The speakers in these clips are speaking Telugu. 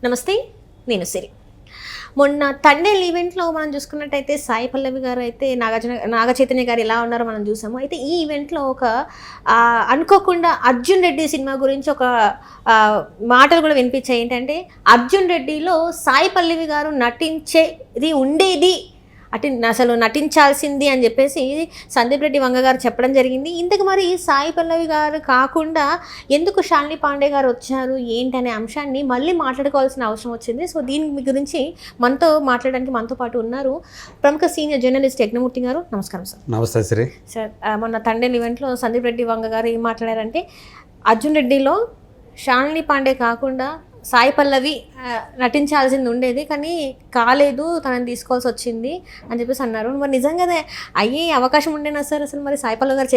నమస్తే, నేను సిరి. మొన్న తండేల్ ఈవెంట్లో మనం చూసుకున్నట్టయితే సాయి పల్లవి గారు అయితే నాగ చైతన్య గారు ఎలా ఉన్నారో మనం చూసాము. అయితే ఈ ఈవెంట్లో ఒక అనుకోకుండా అర్జున్ రెడ్డి సినిమా గురించి ఒక మాటలు కూడా వినిపించాయి. ఏంటంటే అర్జున్ రెడ్డిలో సాయి పల్లవి గారు నటించేది ఉండేది, అసలు నటించాల్సింది అని చెప్పేసి సందీప్ రెడ్డి వంగ గారు చెప్పడం జరిగింది. ఇంతకు మరి సాయి పల్లవి గారు కాకుండా ఎందుకు శాలిని పాండే గారు వచ్చారు ఏంటనే అంశాన్ని మళ్ళీ మాట్లాడుకోవాల్సిన అవసరం వచ్చింది. సో దీని గురించి మనతో మాట్లాడడానికి మనతో పాటు ఉన్నారు ప్రముఖ సీనియర్ జర్నలిస్ట్ యజ్ఞమూర్తి గారు. నమస్కారం సార్. నమస్తే శ్రీ. సార్, మొన్న తండేల్ ఈవెంట్లో సందీప్ రెడ్డి వంగ గారు ఏం మాట్లాడారంటే అర్జున్ రెడ్డిలో శాలిని పాండే కాకుండా సాయి పల్లవి నటించాల్సింది ఉండేది, కానీ కాలేదు, తనని తీసుకోవాల్సి వచ్చింది అని చెప్పేసి అన్నారు. మరి నిజంగానే అయ్యే అవకాశం ఉండేనా సార్? అసలు మరి సాయి పల్లవి గారు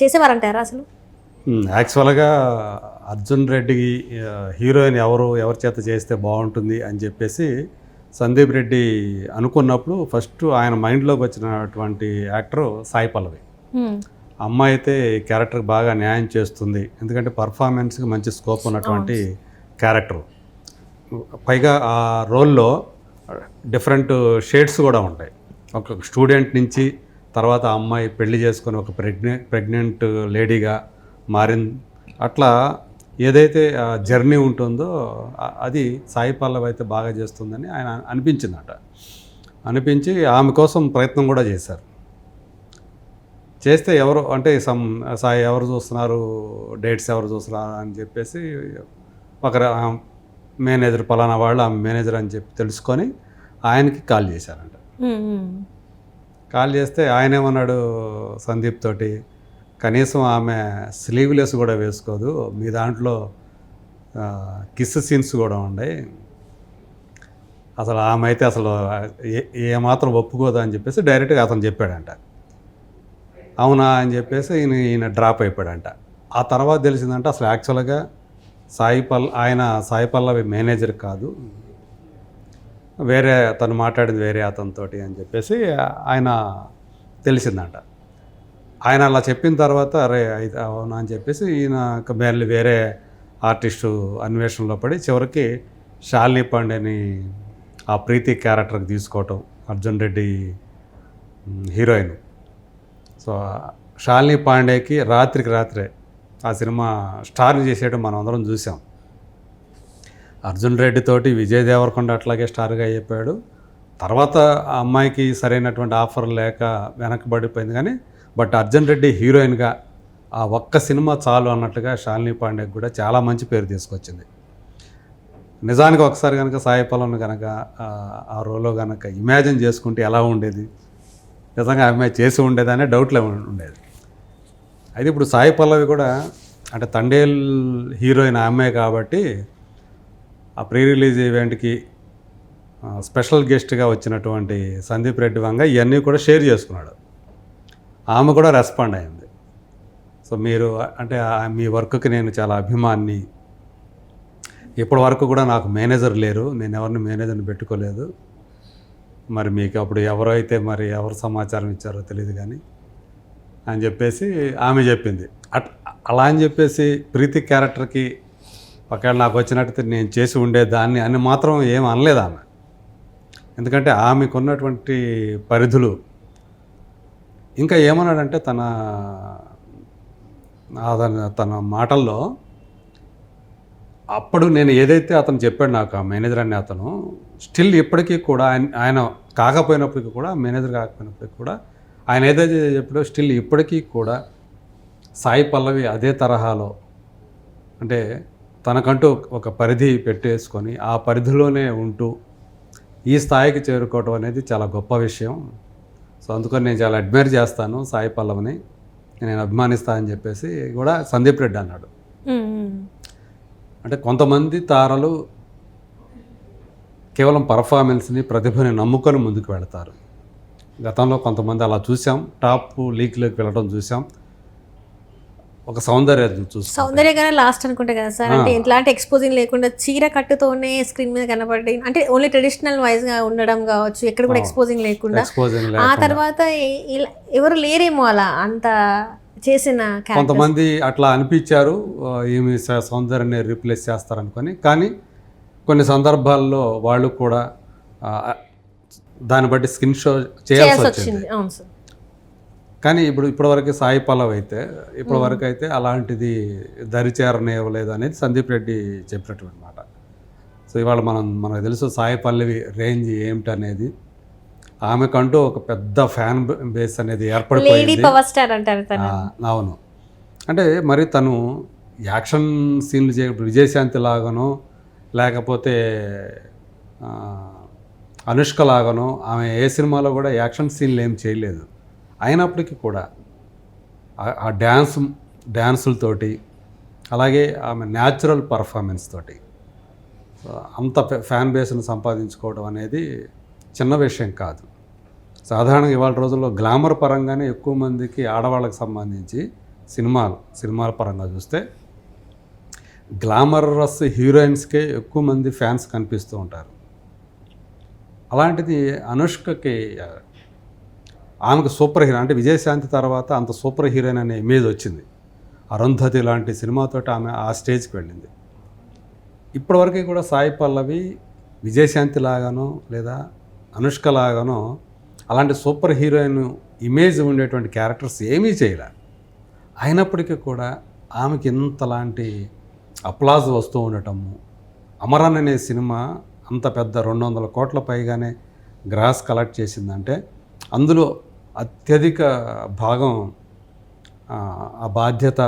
చేసేవారంటారా అసలు? యాక్చువల్గా అర్జున్ రెడ్డి హీరోయిన్ ఎవరి చేత చేస్తే బాగుంటుంది అని చెప్పేసి సందీప్ రెడ్డి అనుకున్నప్పుడు ఫస్ట్ ఆయన మైండ్లోకి వచ్చినటువంటి యాక్టర్ సాయి పల్లవి. అమ్మాయి అయితే క్యారెక్టర్కి బాగా న్యాయం చేస్తుంది, ఎందుకంటే పర్ఫార్మెన్స్కి మంచి స్కోప్ ఉన్నటువంటి క్యారెక్టర్. పైగా ఆ రోల్లో డిఫరెంట్ షేడ్స్ కూడా ఉంటాయి. ఒక స్టూడెంట్ నుంచి తర్వాత ఆ అమ్మాయి పెళ్లి చేసుకొని ఒక ప్రెగ్నెంట్ లేడీగా మారింది. అట్లా ఏదైతే జర్నీ ఉంటుందో అది సాయి పల్లవి అయితే బాగా చేస్తుందని ఆయన అనిపించి ఆమె కోసం ప్రయత్నం కూడా చేశారు. చేస్తే సాయి ఎవరు చూస్తున్నారు, డేట్స్ ఎవరు చూస్తున్నారు అని చెప్పేసి ఒక మేనేజర్ పలానా వాళ్ళు ఆమె మేనేజర్ అని చెప్పి తెలుసుకొని ఆయనకి కాల్ చేశారంట. కాల్ చేస్తే ఆయన ఏమన్నాడు సందీప్ తోటి, కనీసం ఆమె స్లీవ్లెస్ కూడా వేసుకోదు, మీ దాంట్లో కిస్ సీన్స్ కూడా ఉన్నాయి, అసలు ఆమె అయితే అసలు ఏమాత్రం ఒప్పుకోదు అని చెప్పేసి డైరెక్ట్గా అతను చెప్పాడంట. అవునా అని చెప్పేసి ఈయన డ్రాప్ అయిపోయాడంట. ఆ తర్వాత తెలిసిందంటే అసలు యాక్చువల్గా సాయి పల్లవి మేనేజర్ కాదు, వేరే తను మాట్లాడింది వేరే అతనితోటి అని చెప్పేసి ఆయన తెలిసిందంట. ఆయన అలా చెప్పిన తర్వాత అరే అయితే అవునా అని చెప్పేసి ఈయన మళ్ళీ వేరే ఆర్టిస్టు అన్వేషణలో పడి చివరికి శాలిని పాండేని ఆ ప్రీతి క్యారెక్టర్కి తీసుకోవటం, అర్జున్ రెడ్డి హీరోయిన్. సో శాలిని పాండేకి రాత్రికి రాత్రే ఆ సినిమా స్టార్ని చేసేయడం మనం అందరం చూసాం. అర్జున్ రెడ్డి తోటి విజయ్ దేవరకొండ అట్లాగే స్టార్గా అయిపోయాడు. తర్వాత ఆ అమ్మాయికి సరైనటువంటి ఆఫర్ లేక వెనకబడిపోయింది, కానీ బట్ అర్జున్ రెడ్డి హీరోయిన్గా ఆ ఒక్క సినిమా చాలు అన్నట్టుగా శాలిని పాండేకి కూడా చాలా మంచి పేరు తీసుకొచ్చింది. నిజానికి ఒకసారి కనుక సాయి పల్లవిని కనుక ఆ రోల్లో కనుక ఇమాజిన్ చేసుకుంటే ఎలా ఉండేది, నిజంగా అమ్మాయి చేసి ఉండేదనే డౌట్లో ఉండేది. అయితే ఇప్పుడు సాయి పల్లవి కూడా అంటే తండేల్ హీరోయిన్ అమ్మాయి కాబట్టి ఆ ప్రీ రిలీజ్ ఈవెంట్కి స్పెషల్ గెస్ట్గా వచ్చినటువంటి సందీప్ రెడ్డి వంగ ఇవన్నీ కూడా షేర్ చేసుకున్నాడు. ఆమె కూడా రెస్పాండ్ అయింది. సో మీరు అంటే మీ వర్క్కి నేను చాలా అభిమాన్ని, ఇప్పటి వరకు కూడా నాకు మేనేజర్ లేరు, నేను ఎవరిని మేనేజర్ని పెట్టుకోలేదు, మరి మీకు అప్పుడు ఎవరైతే మరి ఎవరు సమాచారం ఇచ్చారో తెలియదు కానీ అని చెప్పేసి ఆమె చెప్పింది. అలా అని చెప్పేసి ప్రీతి క్యారెక్టర్కి ఒకవేళ నాకు వచ్చినట్టు నేను చేసి ఉండేదాన్ని అని మాత్రం ఏం అనలేదు ఆమె. ఎందుకంటే ఆమెకున్నటువంటి పరిధులు. ఇంకా ఏమన్నాడంటే తన మాటల్లో అప్పుడు నేను ఏదైతే అతను చెప్పాడు నాకు ఆ మేనేజర్ అనే అతను స్టిల్ ఇప్పటికీ కూడా ఆయన కాకపోయినప్పటికీ కూడా మేనేజర్ కాకపోయినప్పటికీ కూడా ఆయన ఏదైతే చెప్పాడో స్టిల్ ఇప్పటికీ కూడా సాయి పల్లవి అదే తరహాలో అంటే తనకంటూ ఒక పరిధి పెట్టేసుకొని ఆ పరిధిలోనే ఉంటూ ఈ స్థాయికి చేరుకోవడం అనేది చాలా గొప్ప విషయం. సో అందుకని నేను చాలా అడ్మైర్ చేస్తాను సాయి పల్లవిని, నేను అభిమానిస్తానని చెప్పేసి కూడా సందీప్ రెడ్డి అన్నాడు. అంటే కొంతమంది తారలు కేవలం పర్ఫార్మెన్స్ని ప్రతిభని నమ్ముకొని ముందుకు వెళతారు. గతంలో కొంతమంది అలా చూసాం, టాప్ లీగ్లోకి వెళ్ళడం చూసాం. ఒక సౌందర్య గానే లాస్ట్ అనుకుంటా కదా సార్, అంటే ఎట్లాంటి ఎక్స్పోజింగ్ లేకుండా చీర కట్టుతోనే స్క్రీన్ మీద కనపడి, అంటే ఓన్లీ ట్రెడిషనల్ వైజ్ గా ఉండడం కావచ్చు, ఎక్కడ కూడా ఎక్స్పోజింగ్ లేకుండా. ఆ తర్వాత ఎవరు లేరేమో అలా అంత చేసిన కొంతమంది అట్లా అనిపించారు, ఈమె సౌందర్యాన్ని రీప్లేస్ చేస్తారనుకొని. కానీ కొన్ని సందర్భాల్లో వాళ్ళు కూడా ఆ, దాన్ని బట్టి స్కిన్ షో చేయాల్సి చేయాల్సి వచ్చింది. వచ్చింది. అవును సార్. కానీ ఇప్పటివరకు సాయి పల్లవి అయితే ఇప్పటివరకు అయితే అలాంటిది దరిచేరనివ్వలేదు అనేది సందీప్ రెడ్డి చెప్పినటువంటి మాట. సో ఇవాళ మనకు తెలుసు సాయి పల్లవి రేంజ్ ఏమిటనేది. ఆమెకంటూ ఒక పెద్ద ఫ్యాన్ బేస్ అనేది లేడీ ఏర్పడిపోయింది. పవర్ స్టార్ అంటారు తను. అవును. అంటే మరి తను యాక్షన్ సీన్లు విజయశాంతి లాగానో లేకపోతే ఆ, అనుష్క లాగానో ఆమె ఏ సినిమాలో కూడా యాక్షన్ సీన్లు ఏం చేయలేదు. అయినప్పటికీ కూడా ఆ డ్యాన్సులతోటి అలాగే ఆమె న్యాచురల్ పర్ఫార్మెన్స్ తోటి అంత ఫ్యాన్ బేస్ను సంపాదించుకోవడం అనేది చిన్న విషయం కాదు. సాధారణంగా ఇవాళ రోజుల్లో గ్లామర్ పరంగానే ఎక్కువ మందికి ఆడవాళ్ళకి సంబంధించి సినిమాల పరంగా చూస్తే గ్లామరస్ హీరోయిన్స్కే ఎక్కువ మంది ఫ్యాన్స్ కనిపిస్తూ ఉంటారు. అలాంటిది అనుష్కకి ఆమెకు సూపర్ హీరోయిన్ అంటే విజయశాంతి తర్వాత అంత సూపర్ హీరోయిన్ అనే ఇమేజ్ వచ్చింది. అరుంధతి లాంటి సినిమాతో ఆమె ఆ స్టేజ్కి వెళ్ళింది. ఇప్పటివరకు కూడా సాయి పల్లవి విజయశాంతి లాగానో లేదా అనుష్క లాగానో అలాంటి సూపర్ హీరోయిన్ ఇమేజ్ ఉండేటువంటి క్యారెక్టర్స్ ఏమీ చేయలే. అయినప్పటికీ కూడా ఆమెకి ఇంతలాంటి అప్లాజ్ వస్తూ ఉండటము. అమరన్ అనే సినిమా అంత పెద్ద 200 కోట్ల పైగానే గ్రాస్ కలెక్ట్ చేసిందంటే అందులో అత్యధిక భాగం ఆ బాధ్యత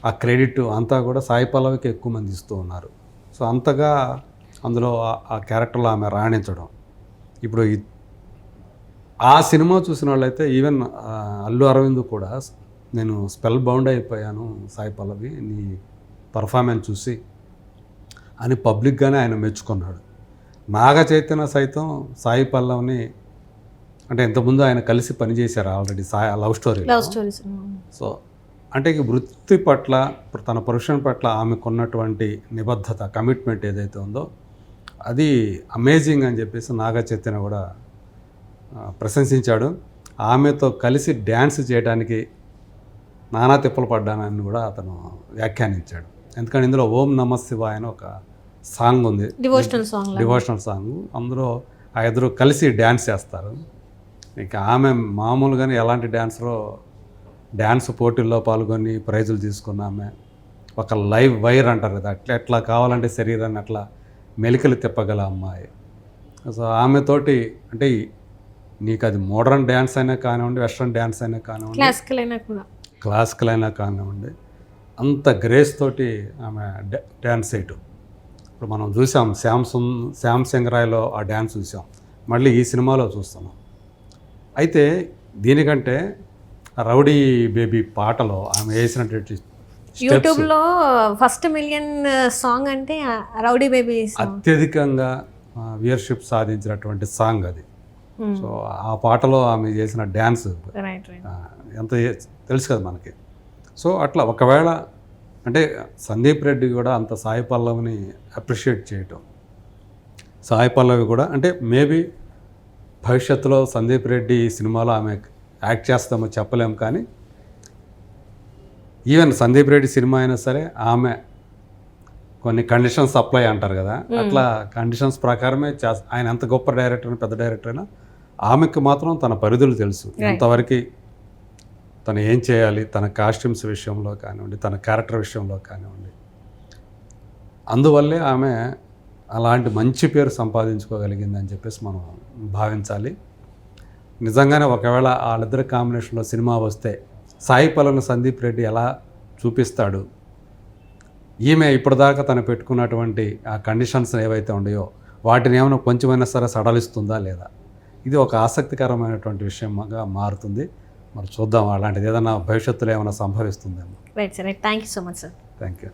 ఆ క్రెడిట్ అంతా కూడా సాయి పల్లవికి ఎక్కువ మంది ఇస్తూ ఉన్నారు. సో అంతగా అందులో ఆ క్యారెక్టర్లో ఆమె రాణించడం. ఇప్పుడు ఆ సినిమా చూసిన వాళ్ళైతే ఈవెన్ అల్లు అరవింద్ కూడా నేను స్పెల్ బౌండ్ అయిపోయాను సాయి పల్లవి నీ పర్ఫార్మెన్స్ చూసి అని పబ్లిక్గానే ఆయన మెచ్చుకున్నాడు. నాగ చైతన్య సైతం సాయి పల్లవిని అంటే ఇంతకుముందు ఆయన కలిసి పనిచేశారు ఆల్రెడీ లవ్ స్టోరీస్. సో అంటే వృత్తి పట్ల తన ప్రొఫెషన్ పట్ల ఆమెకున్నటువంటి నిబద్ధత కమిట్మెంట్ ఏదైతే ఉందో అది అమేజింగ్ అని చెప్పేసి నాగ చైతన్య కూడా ప్రశంసించాడు. ఆమెతో కలిసి డ్యాన్స్ చేయడానికి నానా తిప్పలు పడ్డానని కూడా అతను వ్యాఖ్యానించాడు. ఎందుకంటే ఇందులో ఓం నమ శివాయ అని ఒక సాంగ్ ఉంది, డివోషనల్ సాంగ్. అందులో ఆ ఇద్దరు కలిసి డ్యాన్స్ చేస్తారు. ఇక ఆమె మామూలుగానే ఎలాంటి డ్యాన్స్ పోటీల్లో పాల్గొని ప్రైజులు తీసుకున్న ఆమె ఒక లైవ్ వైర్ అంటారు కదా, ఎట్లా కావాలంటే శరీరాన్ని అట్లా మెలికలు తిప్పగల అమ్మాయి. సో ఆమెతోటి అంటే నీకు అది మోడర్న్ డ్యాన్స్ అయినా కానివ్వండి, వెస్ట్రన్ డ్యాన్స్ అయినా కానివ్వండి, క్లాసికల్ అయినా కానివ్వండి, అంత గ్రేస్ తోటి ఆమె డ్యాన్స్ చేయటం. ఇప్పుడు మనం చూసాం శ్యామ్ సింగరాయ్లో ఆ డ్యాన్స్ చూసాం, మళ్ళీ ఈ సినిమాలో చూస్తున్నాం. అయితే దీనికంటే రౌడీ బేబీ పాటలో ఆమె వేసినటువంటి యూట్యూబ్లో ఫస్ట్ మిలియన్ సాంగ్ అంటే రౌడీ బేబీ అత్యధికంగా వ్యూయర్షిప్ సాధించినటువంటి సాంగ్ అది. సో ఆ పాటలో ఆమె చేసిన డ్యాన్స్ ఎంత తెలుసు కదా మనకి. సో అట్లా ఒకవేళ అంటే సందీప్ రెడ్డి కూడా అంత సాయి పల్లవిని అప్రిషియేట్ చేయటం, సాయి పల్లవి కూడా అంటే మేబీ భవిష్యత్తులో సందీప్ రెడ్డి సినిమాలో ఆమె యాక్ట్ చేస్తామో చెప్పలేము. కానీ ఈవెన్ సందీప్ రెడ్డి సినిమా అయినా సరే ఆమె కొన్ని కండిషన్స్ అప్లై అంటారు కదా, అట్లా కండిషన్స్ ప్రకారమే ఆయన ఎంత గొప్ప డైరెక్టర్ పెద్ద డైరెక్టర్ అయినా ఆమెకు మాత్రం తన పరిధులు తెలుసు, ఎంతవరకు తను ఏం చేయాలి, తన కాస్ట్యూమ్స్ విషయంలో కానివ్వండి, తన క్యారెక్టర్ విషయంలో కానివ్వండి. అందువల్లే ఆమె అలాంటి మంచి పేరు సంపాదించుకోగలిగిందని చెప్పేసి మనం భావించాలి. నిజంగానే ఒకవేళ వాళ్ళిద్దరి కాంబినేషన్లో సినిమా వస్తే సాయి పల్లవిని సందీప్ రెడ్డి ఎలా చూపిస్తాడు, ఈమె ఇప్పటిదాకా తను పెట్టుకున్నటువంటి ఆ కండిషన్స్ ఏవైతే ఉన్నాయో వాటిని ఏమైనా కొంచెమైనా సరే సడలిస్తుందా లేదా, ఇది ఒక ఆసక్తికరమైనటువంటి విషయంగా మారుతుంది. మరి చూద్దాం అలాంటిది ఏదైనా భవిష్యత్తులో ఏమైనా సంభవిస్తుందేమో. Right sir, thank you so much sir. Thank you.